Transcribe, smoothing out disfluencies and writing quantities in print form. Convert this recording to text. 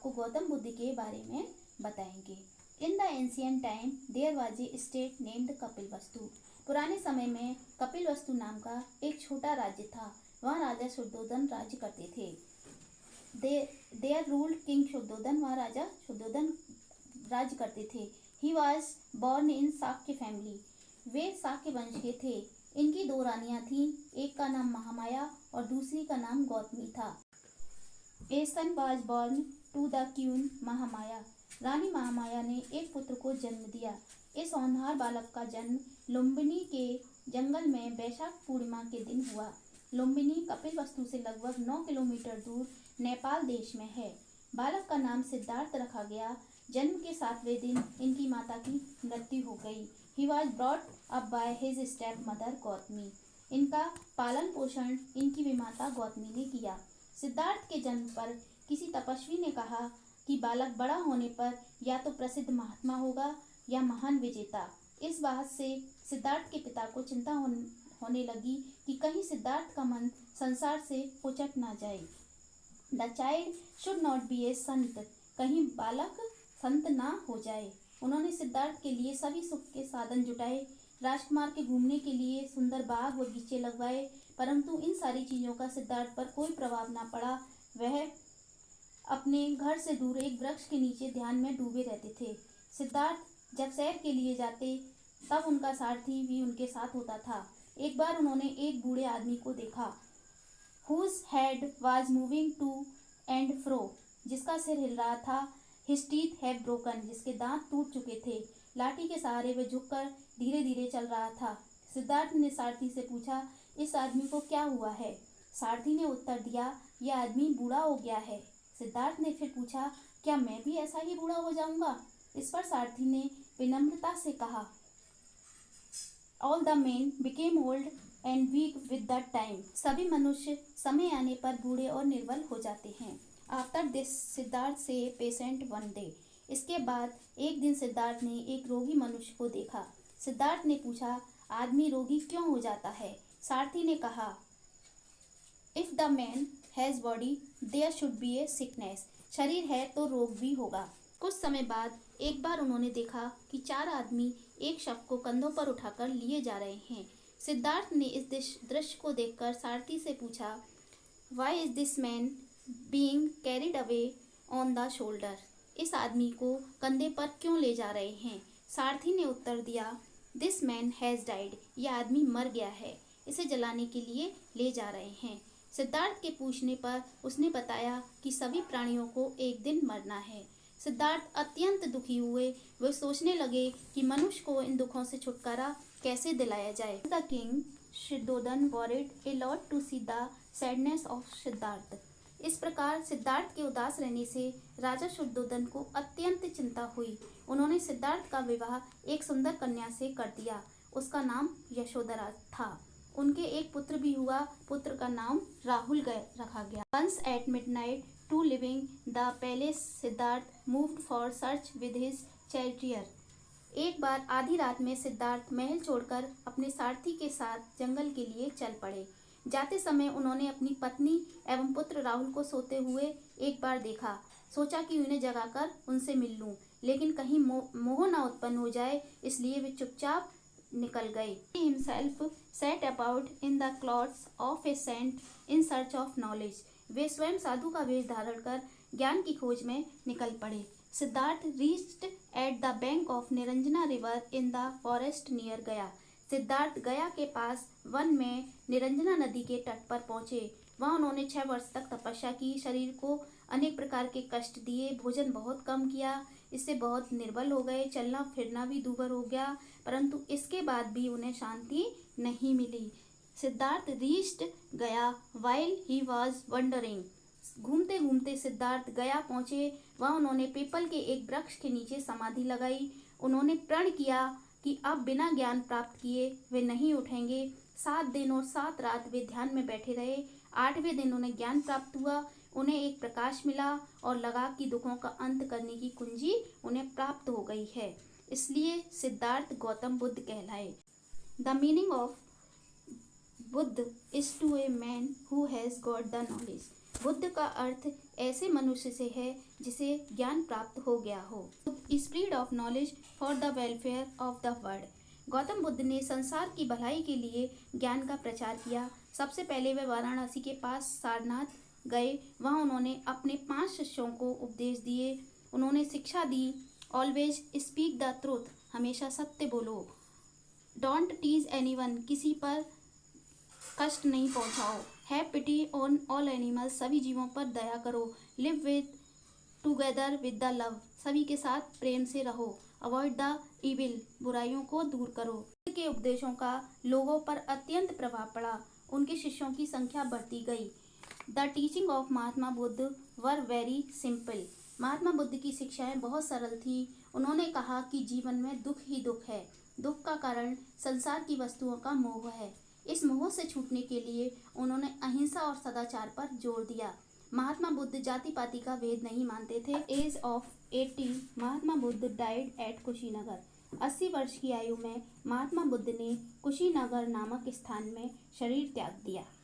आपको गौतम बुद्ध के बारे में बताएंगे। In the ancient time there was a state named Kapilvastu. पुराने समय में कपिलवस्तु नाम का एक छोटा राज्य था। वहाँ राजा शुद्धोधन राज्य करते थे। There ruled king Shuddhodana. वहाँ राजा शुद्धोधन राज्य करते थे। He was born in Shakya family. वे शाक्य वंश के थे। इनकी दो रानियां थीं, एक का नाम महामाया और दूसरी का नाम गौतमी था। A son was born to the queen Mahamaya. रानी महामाया ने एक पुत्र को जन्म दिया। इस होनहार बालक का जन्म लुम्बिनी के जंगल में वैशाख पूर्णिमा के दिन हुआ। लुम्बिनी कपिलवस्तु से लगभग 9 किलोमीटर दूर नेपाल देश में है। बालक का नाम सिद्धार्थ रखा गया। जन्म के 7वें दिन इनकी माता की मृत्यु हो गई। He was brought up by his step mother Gautami. इनका पालन पोषण इनकी विमाता गौतमी ने किया। सिद्धार्थ के जन्म पर किसी तपस्वी ने कहा कि बालक बड़ा होने पर या तो प्रसिद्ध महात्मा होगा या महान विजेता। इस बात से सिद्धार्थ के पिता को चिंता होने लगी कि कहीं सिद्धार्थ का मन संसार से उचट ना जाए। The child should not be a sant. कहीं बालक संत ना हो जाए। उन्होंने सिद्धार्थ के लिए सभी सुख के साधन जुटाए। राजकुमार के घूमने के लिए सुंदर बाग बगीचे लगवाए, परंतु इन सारी चीजों का सिद्धार्थ पर कोई प्रभाव ना पड़ा। वह अपने घर से दूर एक वृक्ष के नीचे ध्यान में डूबे रहते थे। सिद्धार्थ जब सैर के लिए जाते तब उनका सारथी भी उनके साथ होता था। एक बार उन्होंने एक बूढ़े आदमी को देखा, whose head was moving to and fro, जिसका सिर हिल रहा था। His teeth have broken, जिसके दांत टूट चुके थे। लाठी के सहारे वह झुककर धीरे धीरे चल रहा था। सिद्धार्थ ने सारथी से पूछा, इस आदमी को क्या हुआ है? सारथी ने उत्तर दिया, यह आदमी बूढ़ा हो गया है। सिद्धार्थ ने फिर पूछा, क्या मैं भी ऐसा ही बूढ़ा हो जाऊंगा? इस पर सारथी ने विनम्रता से कहा, all the men became old and weak with the time. सभी मनुष्य समय आने पर बूढ़े और निर्बल हो जाते हैं। आफ्टर दिस सिद्धार्थ से पेशेंट वन डे। इसके बाद एक दिन सिद्धार्थ ने एक रोगी मनुष्य को देखा। सिद्धार्थ ने पूछा, आदमी रोगी क्यों हो जाता है? सारथी ने कहा, if the man has body there should be a sickness. शरीर है तो रोग भी होगा। कुछ समय बाद एक बार उन्होंने देखा कि 4 आदमी एक शव को कंधों पर उठाकर लिए जा रहे हैं। सिद्धार्थ ने इस दृश्य को देखकर सारथी से पूछा, why is this man being carried away on the shoulder. इस आदमी को कंधे पर क्यों ले जा रहे हैं? सारथी ने उत्तर दिया, दिस मैन हैज डाइड। यह आदमी मर गया है, इसे जलाने के लिए ले जा रहे हैं। सिद्धार्थ के पूछने पर उसने बताया कि सभी प्राणियों को एक दिन मरना है। सिद्धार्थ अत्यंत दुखी हुए। वे सोचने लगे कि मनुष्य को इन दुखों से छुटकारा कैसे दिलाया जाए। The king Shuddhodana worried a lot to see the sadness of Siddhartha. इस प्रकार सिद्धार्थ के उदास रहने से राजा शुद्धोधन को अत्यंत चिंता हुई। उन्होंने सिद्धार्थ का विवाह एक सुंदर कन्या से कर दिया। उसका नाम यशोधरा था। उनके एक पुत्र भी हुआ। पुत्र का नाम राहुल रखा गया। Once at midnight to living the palace Siddhartha moved for search with his chariot. एक बार आधी रात में सिद्धार्थ महल छोड़कर अपने सारथी के साथ जंगल के लिए चल पड़े। जाते समय उन्होंने अपनी पत्नी एवं पुत्र राहुल को सोते हुए एक बार देखा। सोचा कि उन्हें जगाकर उनसे मिल लूं, लेकिन कहीं मोह न उत्पन्न हो जाए, इसलिए वे चुपचाप निकल गए। He himself set about in the clouds of a saint in search of knowledge. वे स्वयं साधु का वेश धारण कर ज्ञान की खोज में निकल पड़े। Siddharth reached at the bank of Niranjana river in the forest near गया। सिद्धार्थ गया के पास वन में निरंजना नदी के तट पर पहुंचे। वहां उन्होंने 6 वर्ष तक तपस्या की। शरीर को अनेक प्रकार के कष्ट दिए। भोजन बहुत कम किया। इससे बहुत निर्बल हो गए। चलना फिरना भी दूभर हो गया, परंतु इसके बाद भी उन्हें शांति नहीं मिली। सिद्धार्थ रीच्ड गया वाइल ही वॉज वंडरिंग। घूमते घूमते सिद्धार्थ गया पहुंचे। वहां उन्होंने पीपल के एक वृक्ष के नीचे समाधि लगाई। उन्होंने प्रण किया कि अब बिना ज्ञान प्राप्त किए वे नहीं उठेंगे। 7 दिन और 7 रात वे ध्यान में बैठे रहे। 8वें दिन उन्हें ज्ञान प्राप्त हुआ। उन्हें एक प्रकाश मिला और लगा कि दुखों का अंत करने की कुंजी उन्हें प्राप्त हो गई है। इसलिए सिद्धार्थ गौतम बुद्ध कहलाए। The meaning of Buddha is to a man who has got the knowledge. Buddha का अर्थ ऐसे मनुष्य से है जिसे ज्ञान प्राप्त हो गया हो। Spread of knowledge for the welfare of the world. Gautam Buddha ने संसार की भलाई के लिए ज्ञान का प्रचार किया। सबसे पहले वे वाराणसी के पास सारनाथ गए। वहाँ उन्होंने अपने 5 शिष्यों को उपदेश दिए। उन्होंने शिक्षा दी, ऑलवेज स्पीक द ट्रूथ, हमेशा सत्य बोलो। डोंट टीज एनीवन, किसी पर कष्ट नहीं पहुंचाओ। Have pity on all animals, सभी जीवों पर दया करो। Live with together with the love, सभी के साथ प्रेम से रहो। अवॉइड द इविल, बुराइयों को दूर करो। बुद्ध के उपदेशों का लोगों पर अत्यंत प्रभाव पड़ा। उनके शिष्यों की संख्या बढ़ती गई। The teaching of Mahatma Buddha were very simple. Mahatma Buddha की शिक्षाएं बहुत सरल थी। उन्होंने कहा कि जीवन में दुख ही दुख है। दुख का कारण संसार की वस्तुओं का मोह है। इस मोह से छूटने के लिए उन्होंने अहिंसा और सदाचार पर जोर दिया। महात्मा बुद्ध जाति पाति का भेद नहीं मानते थे। Age of 80 Mahatma Buddha died at Kushinagar. 80 वर्ष की आयु में महात्मा बुद्ध ने कुशीनगर नामक स्थान में शरीर त्याग दिया।